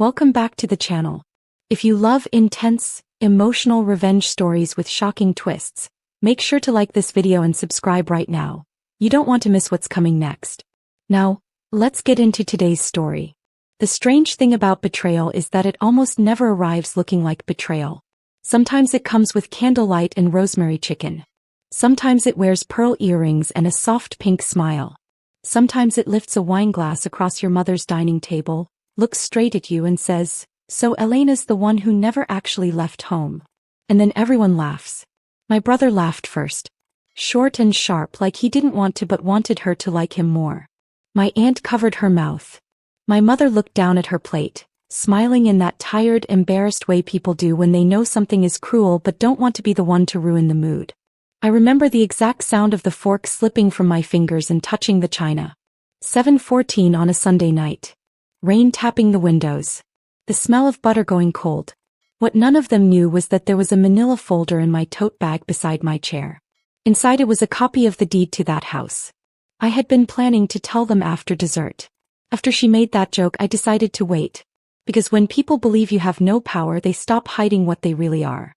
Welcome back to the channel. If you love intense, emotional revenge stories with shocking twists, make sure to like this video and subscribe right now. You don't want to miss what's coming next. Now, let's get into today's story. The strange thing about betrayal is that it almost never arrives looking like betrayal. Sometimes it comes with candlelight and rosemary chicken. Sometimes it wears pearl earrings and a soft pink smile. Sometimes it lifts a wine glass across your mother's dining table, looks straight at you and says, "So Elena's the one who never actually left home." And then everyone laughs. My brother laughed first. Short and sharp, like he didn't want to but wanted her to like him more. My aunt covered her mouth. My mother looked down at her plate, smiling in that tired, embarrassed way people do when they know something is cruel but don't want to be the one to ruin the mood. I remember the exact sound of the fork slipping from my fingers and touching the china. 7:14 on a Sunday night. Rain tapping the windows. The smell of butter going cold. What none of them knew was that there was a manila folder in my tote bag beside my chair. Inside it was a copy of the deed to that house. I had been planning to tell them after dessert. After she made that joke, I decided to wait. Because when people believe you have no power, they stop hiding what they really are.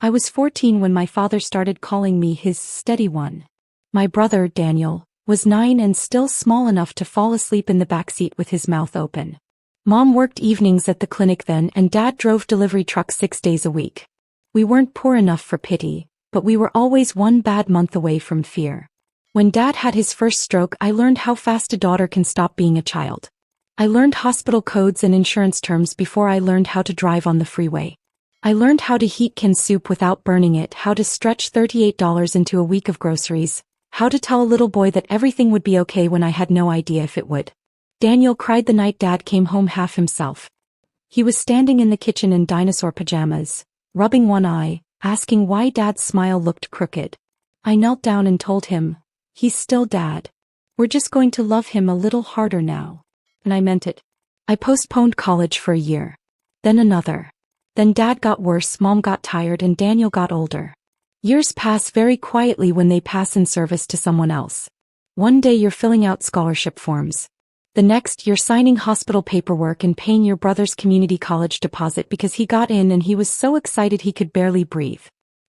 I was 14 when my father started calling me his steady one. My brother, Daniel, was 9 and still small enough to fall asleep in the backseat with his mouth open. Mom worked evenings at the clinic then and Dad drove delivery trucks 6 days a week. We weren't poor enough for pity, but we were always one bad month away from fear. When Dad had his first stroke, I learned how fast a daughter can stop being a child. I learned hospital codes and insurance terms before I learned how to drive on the freeway. I learned how to heat canned soup without burning it, how to stretch $38 into a week of groceries, how to tell a little boy that everything would be okay when I had no idea if it would. Daniel cried the night Dad came home half himself. He was standing in the kitchen in dinosaur pajamas, rubbing one eye, asking why Dad's smile looked crooked. I knelt down and told him, "He's still Dad. We're just going to love him a little harder now." And I meant it. I postponed college for a year. Then another. Then Dad got worse, Mom got tired, and Daniel got older. Years pass very quietly when they pass in service to someone else. One day you're filling out scholarship forms. The next you're signing hospital paperwork and paying your brother's community college deposit because he got in and he was so excited he could barely breathe.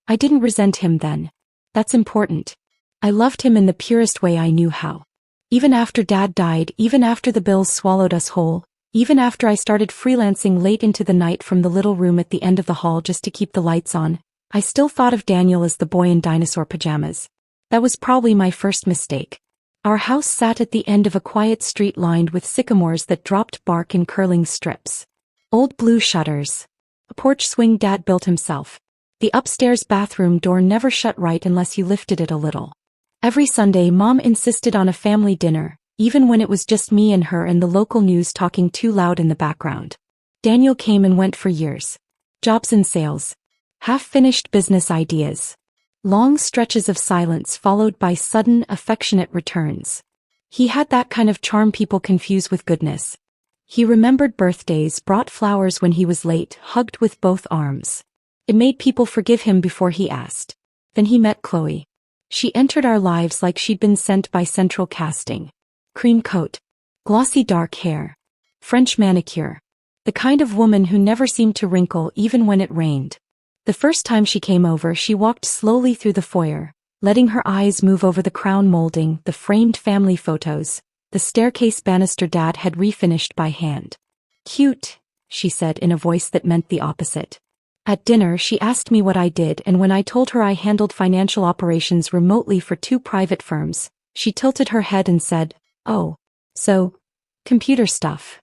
I didn't resent him then. That's important. I loved him in the purest way I knew how. Even after Dad died, even after the bills swallowed us whole, even after I started freelancing late into the night from the little room at the end of the hall just to keep the lights on, I still thought of Daniel as the boy in dinosaur pajamas. That was probably my first mistake. Our house sat at the end of a quiet street lined with sycamores that dropped bark in curling strips. Old blue shutters. A porch swing Dad built himself. The upstairs bathroom door never shut right unless you lifted it a little. Every Sunday Mom insisted on a family dinner, even when it was just me and her and the local news talking too loud in the background. Daniel came and went for years. Jobs in sales. Half-finished business ideas. Long stretches of silence followed by sudden, affectionate returns. He had that kind of charm people confuse with goodness. He remembered birthdays, brought flowers when he was late, hugged with both arms. It made people forgive him before he asked. Then he met Chloe. She entered our lives like she'd been sent by central casting. Cream coat. Glossy dark hair. French manicure. The kind of woman who never seemed to wrinkle even when it rained. The first time she came over, she walked slowly through the foyer, letting her eyes move over the crown molding, the framed family photos, the staircase banister Dad had refinished by hand. "Cute," she said in a voice that meant the opposite. At dinner, she asked me what I did, and when I told her I handled financial operations remotely for 2 private firms, she tilted her head and said, "Oh, so, computer stuff."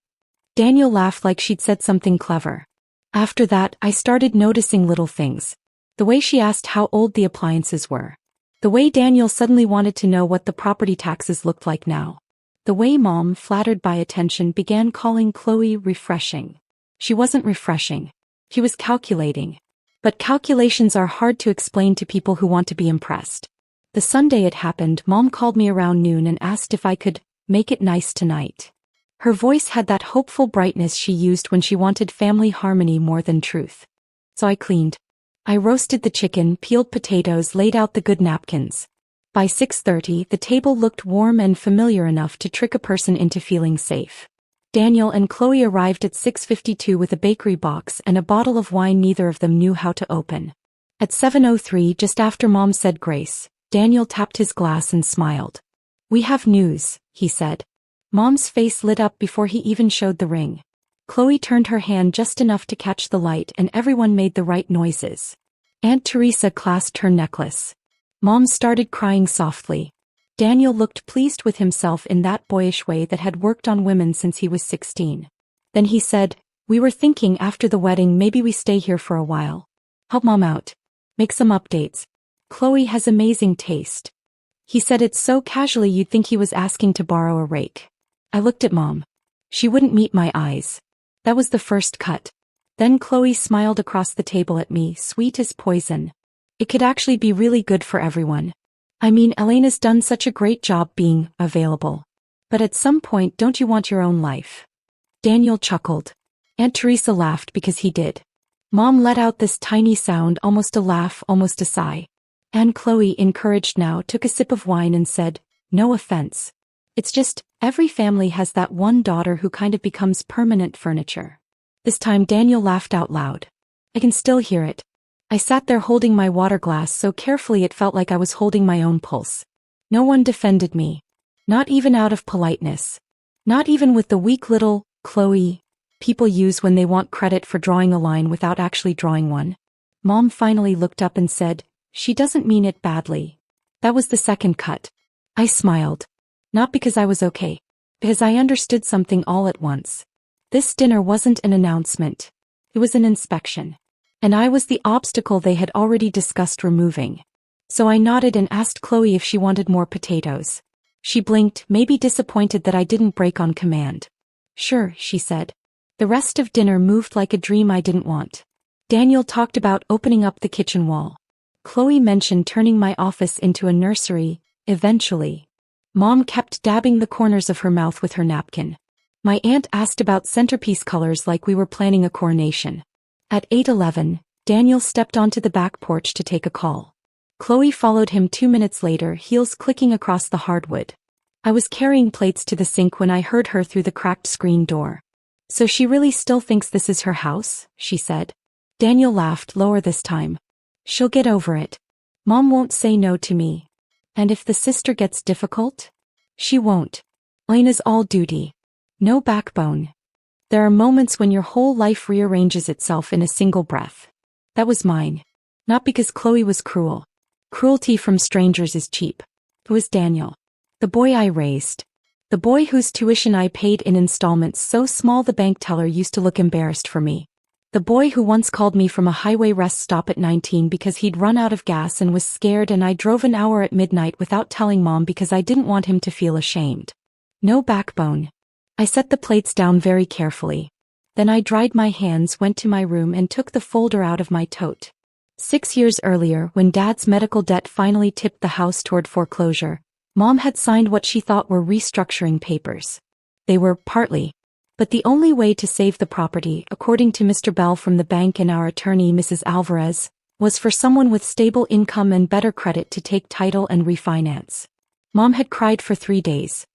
Daniel laughed like she'd said something clever. After that, I started noticing little things. The way she asked how old the appliances were. The way Daniel suddenly wanted to know what the property taxes looked like now. The way Mom, flattered by attention, began calling Chloe refreshing. She wasn't refreshing. She was calculating. But calculations are hard to explain to people who want to be impressed. The Sunday it happened, Mom called me around noon and asked if I could make it nice tonight. Her voice had that hopeful brightness she used when she wanted family harmony more than truth. So I cleaned. I roasted the chicken, peeled potatoes, laid out the good napkins. By 6:30, the table looked warm and familiar enough to trick a person into feeling safe. Daniel and Chloe arrived at 6:52 with a bakery box and a bottle of wine neither of them knew how to open. At 7:03, just after Mom said grace, Daniel tapped his glass and smiled. "We have news," he said. Mom's face lit up before he even showed the ring. Chloe turned her hand just enough to catch the light and everyone made the right noises. Aunt Teresa clasped her necklace. Mom started crying softly. Daniel looked pleased with himself in that boyish way that had worked on women since he was 16. Then he said, "We were thinking after the wedding maybe we stay here for a while. Help Mom out. Make some updates. Chloe has amazing taste." He said it so casually you'd think he was asking to borrow a rake. I looked at Mom. She wouldn't meet my eyes. That was the first cut. Then Chloe smiled across the table at me, sweet as poison. It could actually be really good for everyone. I mean, Elena's done such a great job being available. But at some point, don't you want your own life? Daniel chuckled. Aunt Teresa laughed because he did. Mom let out this tiny sound, almost a laugh, almost a sigh. And Chloe, encouraged now, took a sip of wine and said, "No offense. It's just, every family has that one daughter who kind of becomes permanent furniture." This time Daniel laughed out loud. I can still hear it. I sat there holding my water glass so carefully it felt like I was holding my own pulse. No one defended me. Not even out of politeness. Not even with the weak little Chloe people use when they want credit for drawing a line without actually drawing one. Mom finally looked up and said, "She doesn't mean it badly." That was the second cut. I smiled. Not because I was okay. Because I understood something all at once. This dinner wasn't an announcement. It was an inspection. And I was the obstacle they had already discussed removing. So I nodded and asked Chloe if she wanted more potatoes. She blinked, maybe disappointed that I didn't break on command. "Sure," she said. The rest of dinner moved like a dream I didn't want. Daniel talked about opening up the kitchen wall. Chloe mentioned turning my office into a nursery, eventually. Mom kept dabbing the corners of her mouth with her napkin. My aunt asked about centerpiece colors like we were planning a coronation. At 8:11, Daniel stepped onto the back porch to take a call. Chloe followed him 2 minutes later, heels clicking across the hardwood. I was carrying plates to the sink when I heard her through the cracked screen door. "So she really still thinks this is her house?" she said. Daniel laughed, lower this time. "She'll get over it. Mom won't say no to me. And if the sister gets difficult? She won't. Elena's all duty. No backbone. There are moments when your whole life rearranges itself in a single breath. That was mine. Not because Chloe was cruel. Cruelty from strangers is cheap. It was Daniel. The boy I raised. The boy whose tuition I paid in installments so small the bank teller used to look embarrassed for me. The boy who once called me from a highway rest stop at 19 because he'd run out of gas and was scared and I drove an hour at midnight without telling Mom because I didn't want him to feel ashamed. No backbone. I set the plates down very carefully. Then I dried my hands, went to my room and took the folder out of my tote. 6 years earlier, when Dad's medical debt finally tipped the house toward foreclosure, Mom had signed what she thought were restructuring papers. They were, partly. But the only way to save the property, according to Mr. Bell from the bank and our attorney Mrs. Alvarez, was for someone with stable income and better credit to take title and refinance. Mom had cried for 3 days.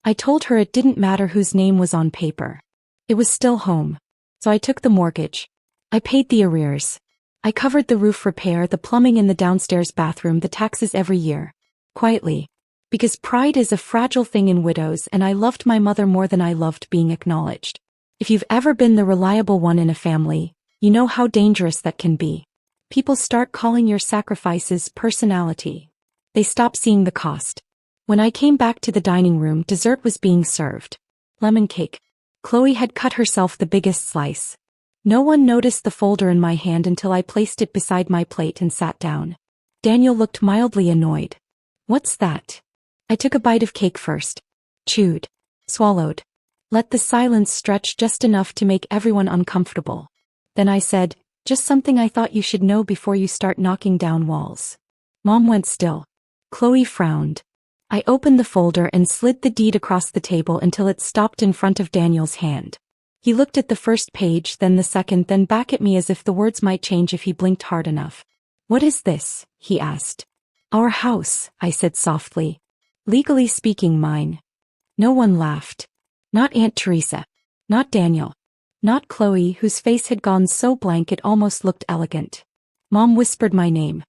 I told her it didn't matter whose name was on paper. It was still home. So I took the mortgage. I paid the arrears. I covered the roof repair, the plumbing in the downstairs bathroom, the taxes every year. Quietly. Because pride is a fragile thing in widows and I loved my mother more than I loved being acknowledged. If you've ever been the reliable one in a family, you know how dangerous that can be. People start calling your sacrifices personality. They stop seeing the cost. When I came back to the dining room, dessert was being served. Lemon cake. Chloe had cut herself the biggest slice. No one noticed the folder in my hand until I placed it beside my plate and sat down. Daniel looked mildly annoyed. "What's that?" I took a bite of cake first. Chewed. Swallowed. Let the silence stretch just enough to make everyone uncomfortable. Then I said, "Just something I thought you should know before you start knocking down walls." Mom went still. Chloe frowned. I opened the folder and slid the deed across the table until it stopped in front of Daniel's hand. He looked at the first page, then the second, then back at me as if the words might change if he blinked hard enough. "What is this?" he asked. "Our house," I said softly. "Legally speaking, mine." No one laughed. Not Aunt Teresa. Not Daniel. Not Chloe, whose face had gone so blank it almost looked elegant. Mom whispered my name.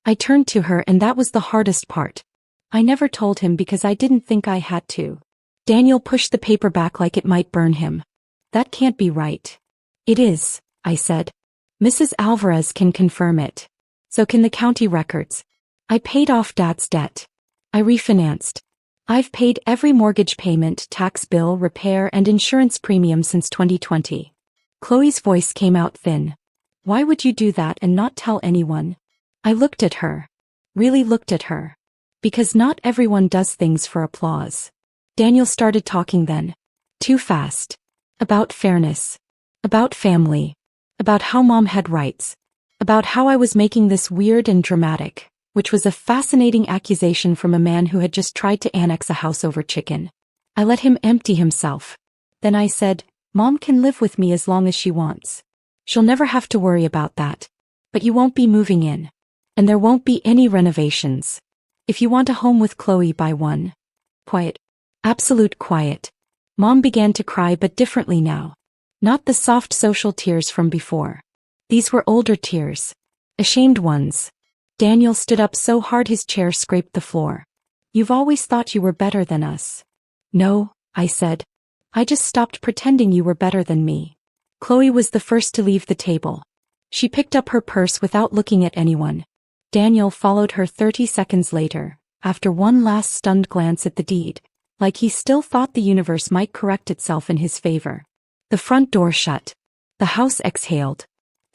I turned to her, and that was the hardest part. I never told him because I didn't think I had to. Daniel pushed the paper back like it might burn him. That can't be right. It is, I said. Mrs. Alvarez can confirm it. So can the county records. I paid off Dad's debt. I refinanced. I've paid every mortgage payment, tax bill, repair, and insurance premium since 2020. Chloe's voice came out thin. Why would you do that and not tell anyone? I looked at her. Really looked at her. Because not everyone does things for applause. Daniel started talking then. Too fast. About fairness. About family. About how Mom had rights. About how I was making this weird and dramatic, which was a fascinating accusation from a man who had just tried to annex a house over chicken. I let him empty himself. Then I said, Mom can live with me as long as she wants. She'll never have to worry about that. But you won't be moving in. And there won't be any renovations. If you want a home with Chloe, buy one. Quiet. Absolute quiet. Mom began to cry, but differently now. Not the soft social tears from before. These were older tears. Ashamed ones. Daniel stood up so hard his chair scraped the floor. You've always thought you were better than us. No, I said. I just stopped pretending you were better than me. Chloe was the first to leave the table. She picked up her purse without looking at anyone. Daniel followed her 30 seconds later, after one last stunned glance at the deed, like he still thought the universe might correct itself in his favor. The front door shut. The house exhaled.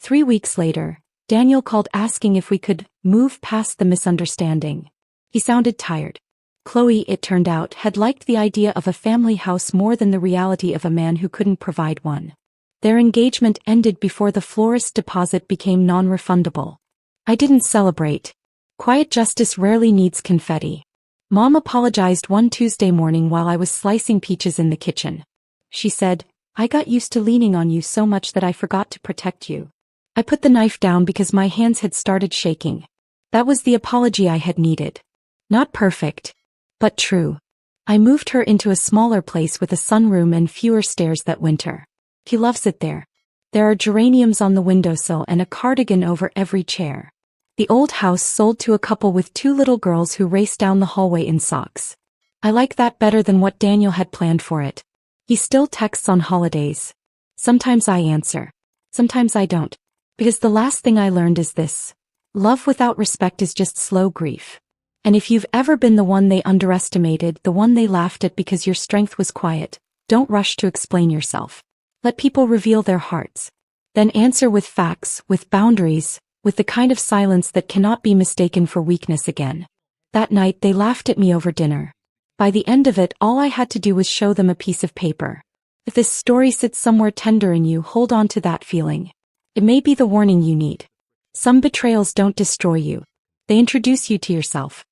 3 weeks later, Daniel called asking if we could move past the misunderstanding. He sounded tired. Chloe, it turned out, had liked the idea of a family house more than the reality of a man who couldn't provide one. Their engagement ended before the florist's deposit became non-refundable. I didn't celebrate. Quiet justice rarely needs confetti. Mom apologized one Tuesday morning while I was slicing peaches in the kitchen. She said, I got used to leaning on you so much that I forgot to protect you. I put the knife down because my hands had started shaking. That was the apology I had needed. Not perfect, but true. I moved her into a smaller place with a sunroom and fewer stairs that winter. He loves it there. There are geraniums on the windowsill and a cardigan over every chair. The old house sold to a couple with 2 little girls who raced down the hallway in socks. I like that better than what Daniel had planned for it. He still texts on holidays. Sometimes I answer. Sometimes I don't. Because the last thing I learned is this. Love without respect is just slow grief. And if you've ever been the one they underestimated, the one they laughed at because your strength was quiet, don't rush to explain yourself. Let people reveal their hearts. Then answer with facts, with boundaries, with the kind of silence that cannot be mistaken for weakness again. That night they laughed at me over dinner. By the end of it, all I had to do was show them a piece of paper. If this story sits somewhere tender in you, hold on to that feeling. It may be the warning you need. Some betrayals don't destroy you. They introduce you to yourself.